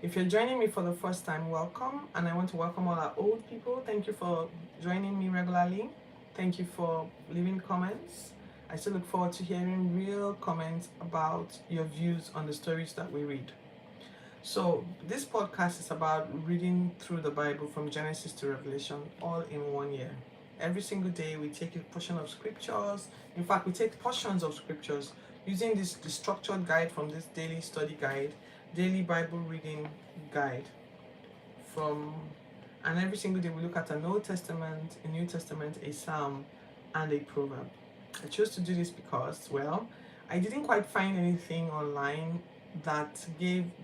If you're joining me for the first time, welcome. And I want to welcome all our old people. Thank you for joining me regularly. Thank you for leaving comments. I still look forward to hearing real comments about your views on the stories that we read. So, this podcast is about reading through the Bible from Genesis to Revelation all in 1 year. Every single day, we take a portion of scriptures. In fact, we take portions of scriptures using the structured guide from this daily study guide, daily Bible reading guide. From and every single day, we look at an Old Testament, a New Testament, a Psalm, and a proverb. I chose to do this because, well, I didn't quite find anything online that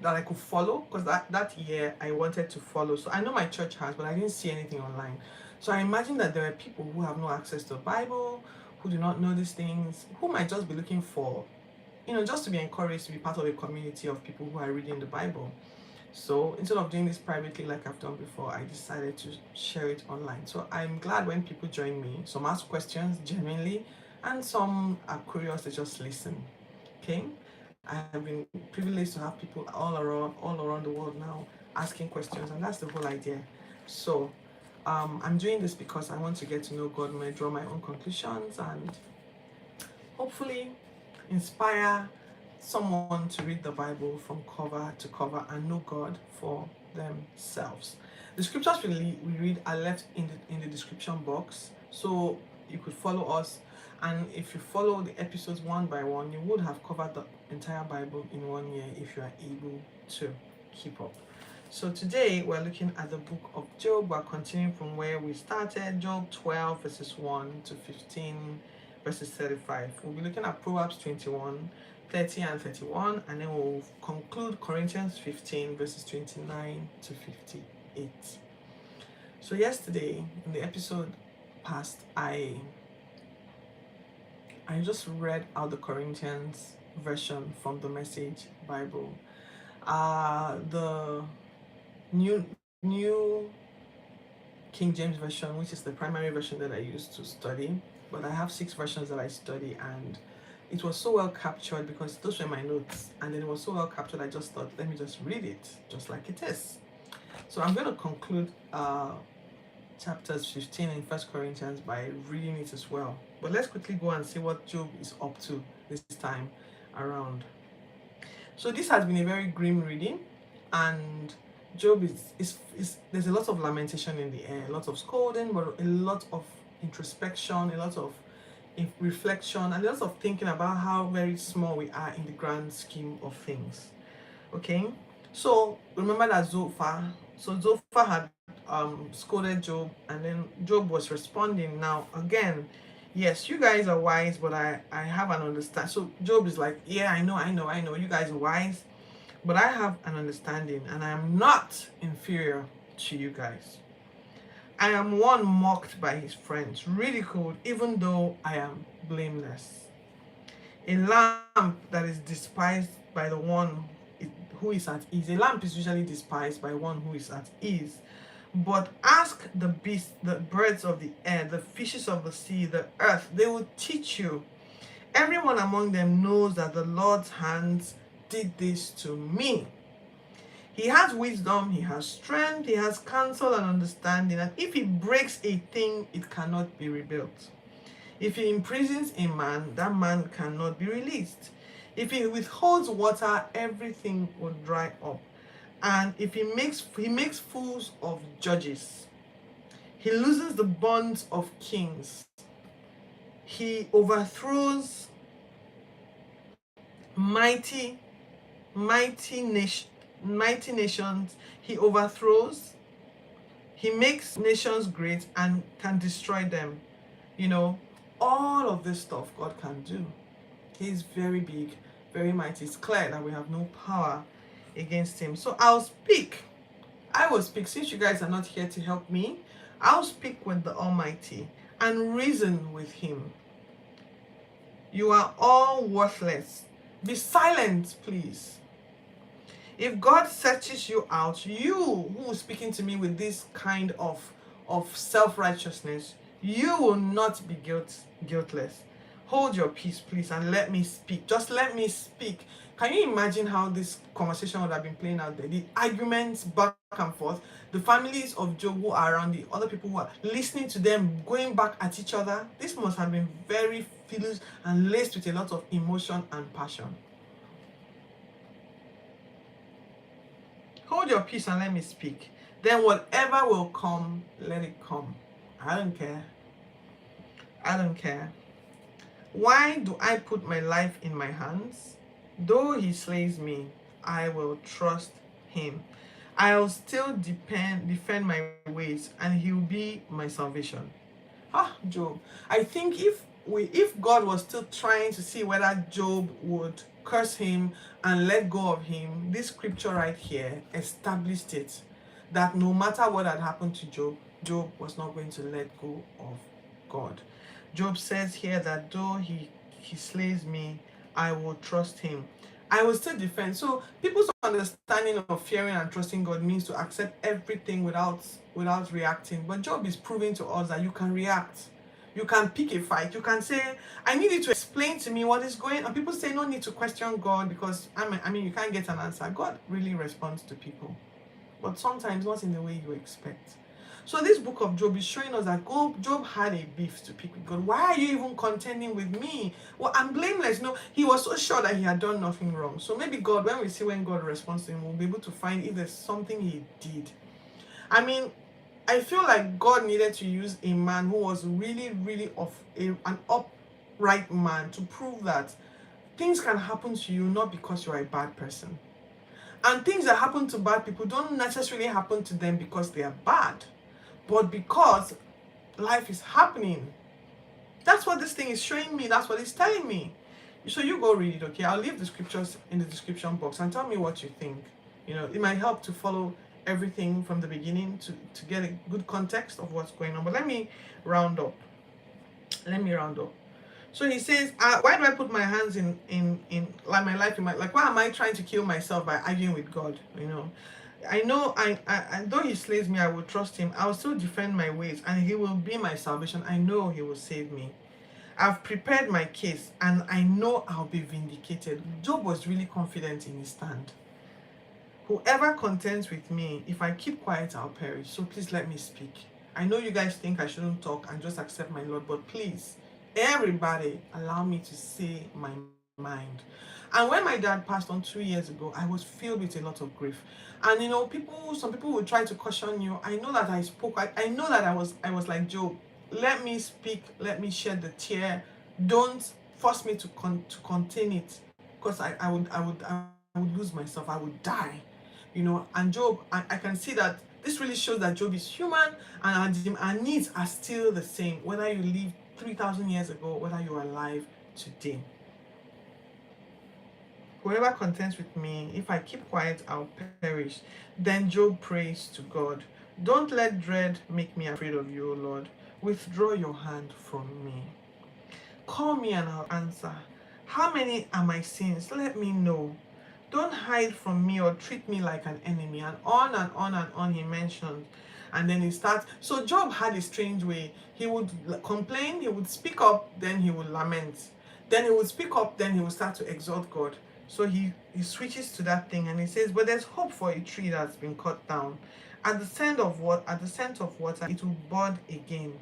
I could follow, because that year I wanted to follow. So I know my church has, but I didn't see anything online. So I imagine that there are people who have no access to the Bible, who do not know these things, who might just be looking for, just to be encouraged to be part of a community of people who are reading the Bible. So instead of doing this privately like I've done before, I decided to share it online. So I'm glad when people join me. Some ask questions genuinely, and some are curious to just listen. Okay? I have been privileged to have people all around the world now asking questions, and that's the whole idea. So I'm doing this because I want to get to know God and draw my own conclusions and hopefully inspire someone to read the Bible from cover to cover and know God for themselves. The scriptures we read are left in the description box, so you could follow us. And if you follow the episodes one by one, you would have covered the entire Bible in 1 year if you are able to keep up. So today we're looking at the book of Job. We're continuing from where we started, Job 12 verses 1 to 15 verses 35. We'll be looking at Proverbs 21, 30 and 31, and then we'll conclude Corinthians 15 verses 29 to 58. So yesterday, in the episode past, I just read out the Corinthians version from the Message Bible. The new King James version, which is the primary version that I use to study, but I have 6 versions that I study, and it was so well captured because those were my notes, and then it was so well captured I just thought, let me just read it just like it is. So I'm going to conclude chapters 15 in First Corinthians by reading it as well. But let's quickly go and see what Job is up to this time around. So this has been a very grim reading, and Job is there's a lot of lamentation in the air, a lot of scolding, but a lot of introspection, a lot of reflection, and a lot of thinking about how very small we are in the grand scheme of things. Okay, so remember that Zophar had scolded Job, and then Job was responding. Now again, yes, you guys are wise, but I have an understanding. So Job is like, yeah, I know, you guys are wise, but I have an understanding, and I am not inferior to you guys. I am one mocked by his friends, ridiculed, even though I am blameless. A lamp that is despised by the one who is at ease. A lamp is usually despised by one who is at ease. But ask the beasts, the birds of the air, the fishes of the sea, the earth, they will teach you. Everyone among them knows that the Lord's hands did this to me. He has wisdom, he has strength, he has counsel and understanding, and if he breaks a thing, it cannot be rebuilt. If he imprisons a man, that man cannot be released. If he withholds water, everything will dry up. And if he makes fools of judges, he loosens the bonds of kings. He overthrows mighty nations. He overthrows. He makes nations great and can destroy them. All of this stuff God can do. He's very big, very mighty. It's clear that we have no power against him. So I will speak. Since you guys are not here to help me, I'll speak with the Almighty and reason with him. You are all worthless. Be silent, please. If God searches you out, you who is speaking to me with this kind of self-righteousness, you will not be guiltless. Hold your peace, please, and let me speak. Just let me speak. Can you imagine how this conversation would have been playing out there? The arguments back and forth, the families of Job who are around, the other people who are listening to them going back at each other. This must have been very filled and laced with a lot of emotion and passion. Hold your peace and let me speak. Then whatever will come, let it come. I don't care. I don't care. Why do I put my life in my hands? Though he slays me, I will trust him. I'll still defend my ways, and he'll be my salvation. Job. I think if God was still trying to see whether Job would curse him and let go of him, this scripture right here established it, that no matter what had happened to Job, Job was not going to let go of God. Job says here that though he slays me, I will trust him. I will still defend. So people's understanding of fearing and trusting God means to accept everything without reacting. But Job is proving to us that you can react. You can pick a fight. You can say, I need you to explain to me what is going on. And people say no need to question God because I mean you can't get an answer. God really responds to people, but sometimes not in the way you expect. So this book of Job is showing us that Job had a beef to pick with God. Why are you even contending with me? Well, I'm blameless. No, he was so sure that he had done nothing wrong. So maybe God, when God responds to him, we'll be able to find if there's something he did. I mean, I feel like God needed to use a man who was really, really an upright man to prove that things can happen to you not because you're a bad person. And things that happen to bad people don't necessarily happen to them because they are bad, but because life is happening. That's what this thing is showing me. That's what it's telling me. So you go read it, okay? I'll leave the scriptures in the description box and tell me what you think. It might help to follow everything from the beginning to get a good context of what's going on. But let me round up. So he says, why do I put my hands in like my life in my, like, why am I trying to kill myself by arguing with God? I know I though he slays me, I will trust him. I will still defend my ways, and he will be my salvation. I know he will save me. I've prepared my case, and I know I'll be vindicated. Job was really confident in his stand. Whoever contends with me, if I keep quiet, I'll perish. So please let me speak. I know you guys think I shouldn't talk and just accept my Lord, but please, everybody, allow me to say my mind. And when my dad passed on 2 years ago, I was filled with a lot of grief. And some people would try to caution you. I know that I spoke. I know that I was like Job. Let me speak. Let me shed the tear. Don't force me to contain it, because I would lose myself. I would die. And Job, I can see that this really shows that Job is human, and our needs are still the same, whether you lived 3,000 years ago, whether you are alive today. Whoever contends with me, if I keep quiet, I'll perish. Then Job prays to God. Don't let dread make me afraid of you, O Lord. Withdraw your hand from me. Call me and I'll answer. How many are my sins? Let me know. Don't hide from me or treat me like an enemy. And on and on and on he mentioned. And then he starts. So Job had a strange way. He would complain, he would speak up, then he would lament. Then he would speak up, then he would start to exalt God. So he switches to that thing and he says, but there's hope for a tree that's been cut down. At the scent of water, it will bud again.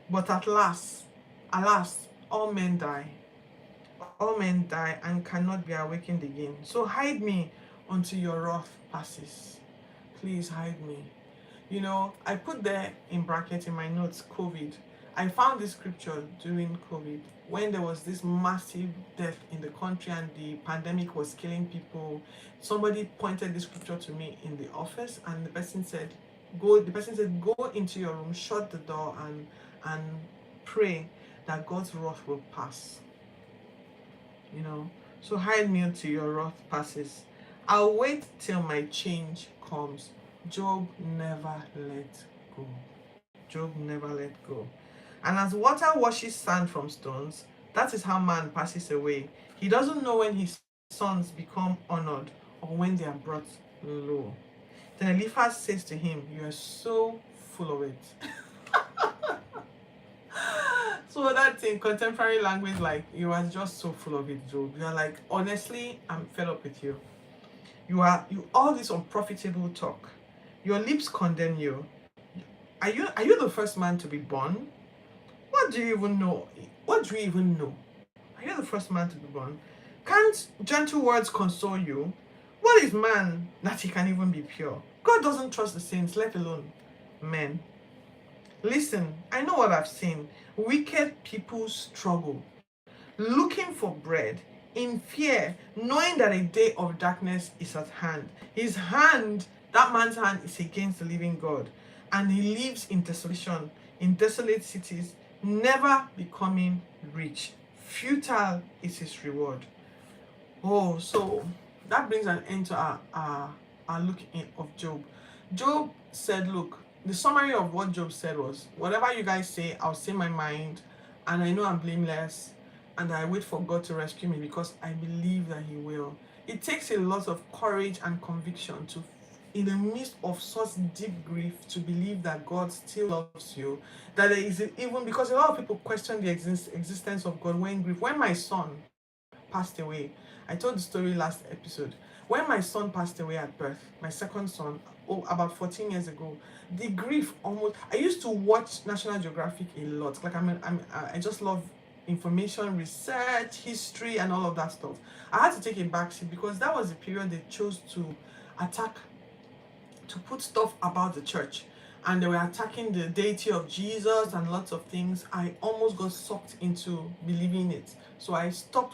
But at last, alas, all men die. All men die and cannot be awakened again. So hide me until your wrath passes. Please hide me. I put there in brackets in my notes, COVID. I found this scripture during COVID when there was this massive death in the country and the pandemic was killing people. Somebody pointed this scripture to me in the office, and the person said, go into your room, shut the door, and pray that God's wrath will pass. So hide me until your wrath passes. I'll wait till my change comes. Job never let go. Job never let go. And as water washes sand from stones, that is how man passes away. He doesn't know when his sons become honored or when they are brought low. Then Eliphaz says to him, you are so full of it. So that's in contemporary language, like you are just so full of it, Job. You're like, honestly, I'm fed up with you. You all this unprofitable talk. Your lips condemn you. Are you the first man to be born? What do you even know? What do you even know? Are you the first man to be born? Can't gentle words console you? What is man that he can even be pure? God doesn't trust the saints, let alone men. Listen, I know what I've seen. Wicked people struggle, looking for bread, in fear, knowing that a day of darkness is at hand. His hand, that man's hand, is against the living God. And he lives in desolation, in desolate cities, never becoming rich. Futile is his reward. Oh, so that brings an end to our look of Job. Job said, look, the summary of what Job said was, whatever you guys say, I'll say my mind, and I know I'm blameless, and I wait for God to rescue me because I believe that He will. It takes a lot of courage and conviction to, in the midst of such deep grief, to believe that God still loves you. That there is even, because a lot of people question the existence of God when grief. When my son passed away, I told the story last episode. When my son passed away at birth, my second son, about 14 years ago, the grief almost. I used to watch National Geographic a lot. Like I just love information, research, history, and all of that stuff. I had to take a backseat because that was the period they chose to attack, to put stuff about the church, and they were attacking the deity of Jesus and lots of things. I almost got sucked into believing it, so I stopped